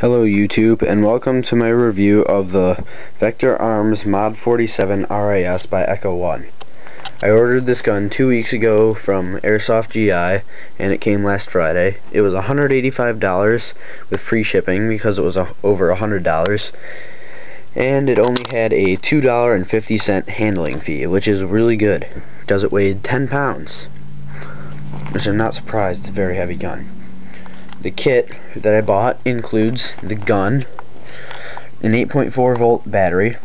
Hello YouTube, and welcome to my review of the Vector Arms Mod47 RIS by Echo 1. I ordered this gun 2 weeks ago from Airsoft GI, and it came last Friday. It was $185 with free shipping because it was over $100, and it only had a $2.50 handling fee, which is really good because it weighed 10 pounds, which I'm not surprised. It's a very heavy gun. The kit that I bought includes the gun, an 8.4 volt battery,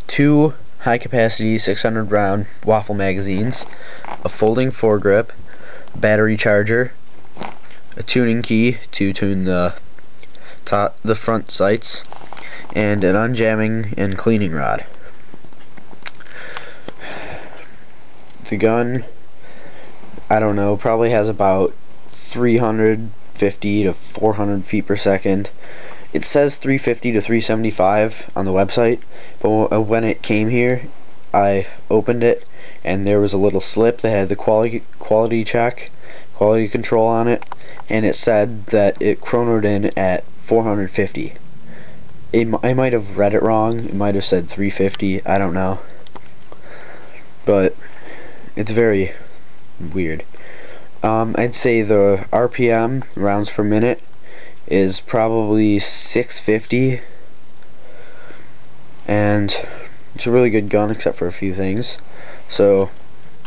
2 high capacity 600 round waffle magazines, a folding foregrip, battery charger, a tuning key to tune the front sights, and an unjamming and cleaning rod. The gun, I don't know, probably has about 350 to 400 feet per second. It says 350 to 375 on the website, but when it came here, I opened it and there was a little slip that had the quality control on it, and it said that it chronoed in at 450. I might have read it wrong. It might have said 350. I don't know, but it's very weird. I'd say the RPM, rounds per minute, is probably 650, and it's a really good gun except for a few things. So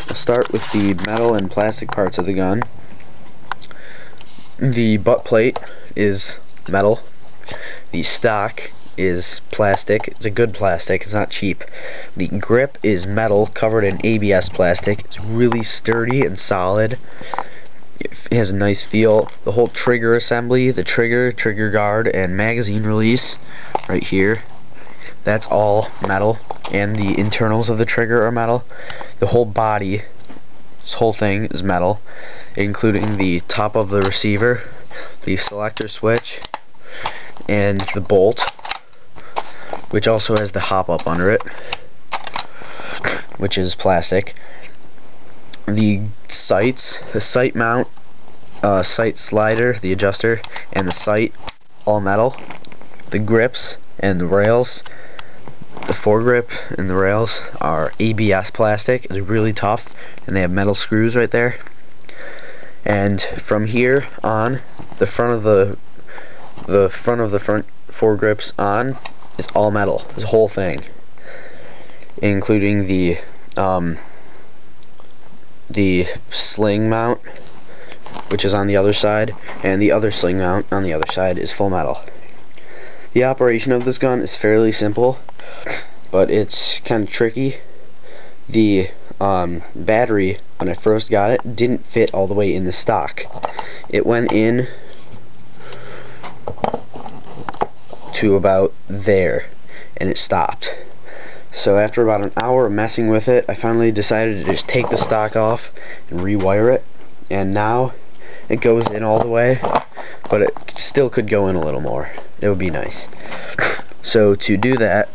I'll start with the metal and plastic parts of the gun. The butt plate is metal. The stock is plastic. It's a good plastic, it's not cheap. The grip is metal covered in ABS plastic. It's really sturdy and solid. It has a nice feel. The whole trigger assembly, the trigger guard, and magazine release right here, that's all metal, and the internals of the trigger are metal. The whole body, this whole thing is metal, including the top of the receiver, the selector switch, and the bolt, which also has the hop up under it, which is plastic. The sights, the sight mount, sight slider, the adjuster, and the sight, all metal. The grips and the rails, the foregrip and the rails, are ABS plastic. It's really tough, and they have metal screws right there. And from here on, the front of the front foregrips on is all metal. This whole thing, including the sling mount, which is on the other side, and the other sling mount on the other side is full metal. The operation of this gun is fairly simple, but it's kind of tricky. The battery, when I first got it, didn't fit all the way in the stock. It went in to about there, and it stopped. So after about an hour of messing with it, I finally decided to just take the stock off and rewire it, and now it goes in all the way, but it still could go in a little more. It would be nice. So to do that,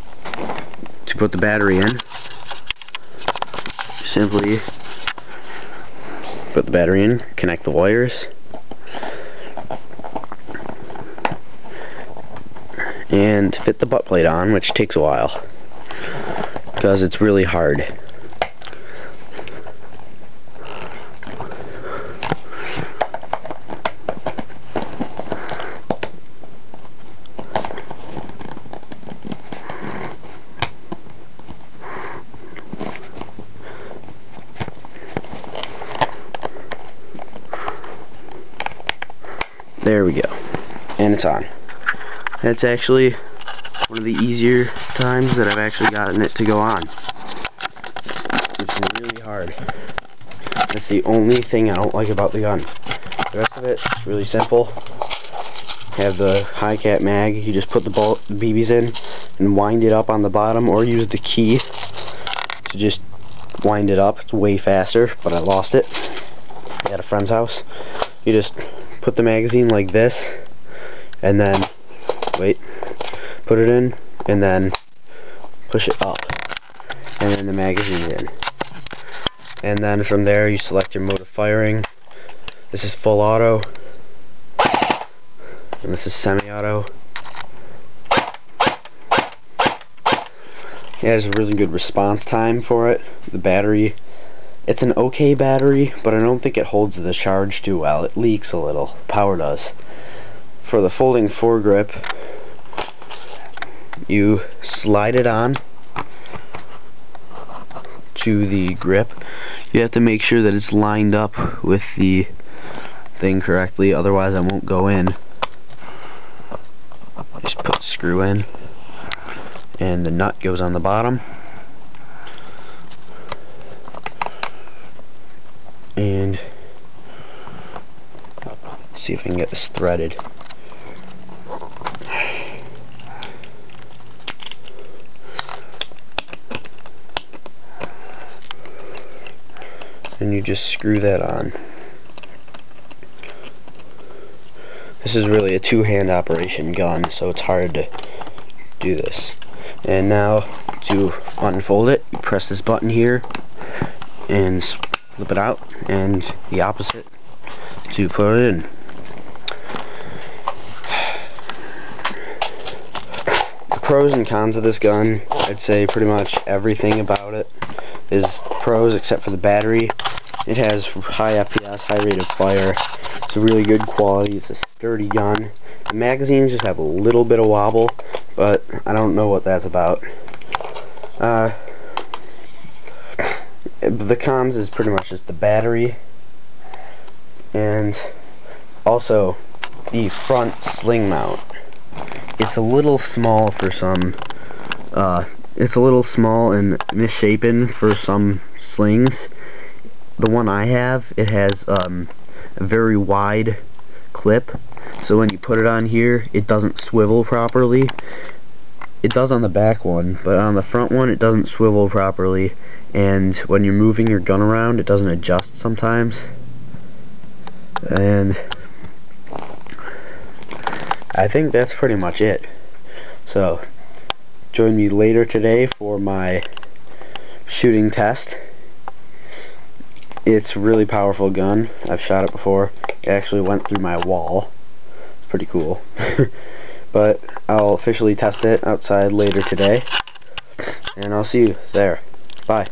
to put the battery in, simply put the battery in, connect the wires, and fit the butt plate on, which takes a while because it's really hard. There we go, and it's on. That's actually one of the easier times that I've actually gotten it to go on. It's really hard. That's the only thing I don't like about the gun. The rest of it is really simple. Have the high cap mag. You just put the BBs in and wind it up on the bottom, or use the key to just wind it up. It's way faster, but I lost it at a friend's house. You just put the magazine like this, and then put it in, and then push it up, and then the magazine's in. And then from there you select your mode of firing. This is full auto. and this is semi-auto. It has a really good response time for it. The battery, it's an okay battery, but I don't think it holds the charge too well. It leaks a little. Power does. For the folding foregrip, you slide it on to the grip. You have to make sure that it's lined up with the thing correctly, otherwise it won't go in. Just put the screw in, and the nut goes on the bottom. And see if I can get this threaded. And you just screw that on. This is really a two-hand operation gun, so it's hard to do this. And now to unfold it, you press this button here and flip it out, and the opposite to put it in. The pros and cons of this gun, I'd say pretty much everything about it is pros except for the battery. It has high FPS, high rate of fire. It's a really good quality. It's a sturdy gun. The magazines just have a little bit of wobble, but I don't know what that's about. The cons is pretty much just the battery, and also the front sling mount. It's a little small for some. It's a little small and misshapen for some slings. The one I have, it has a very wide clip, so when you put it on here, it doesn't swivel properly. It does on the back one, but on the front one, it doesn't swivel properly, and when you're moving your gun around, it doesn't adjust sometimes. And I think that's pretty much it. So join me later today for my shooting test. It's a really powerful gun. I've shot it before. It actually went through my wall. It's pretty cool. But I'll officially test it outside later today, and I'll see you there. Bye.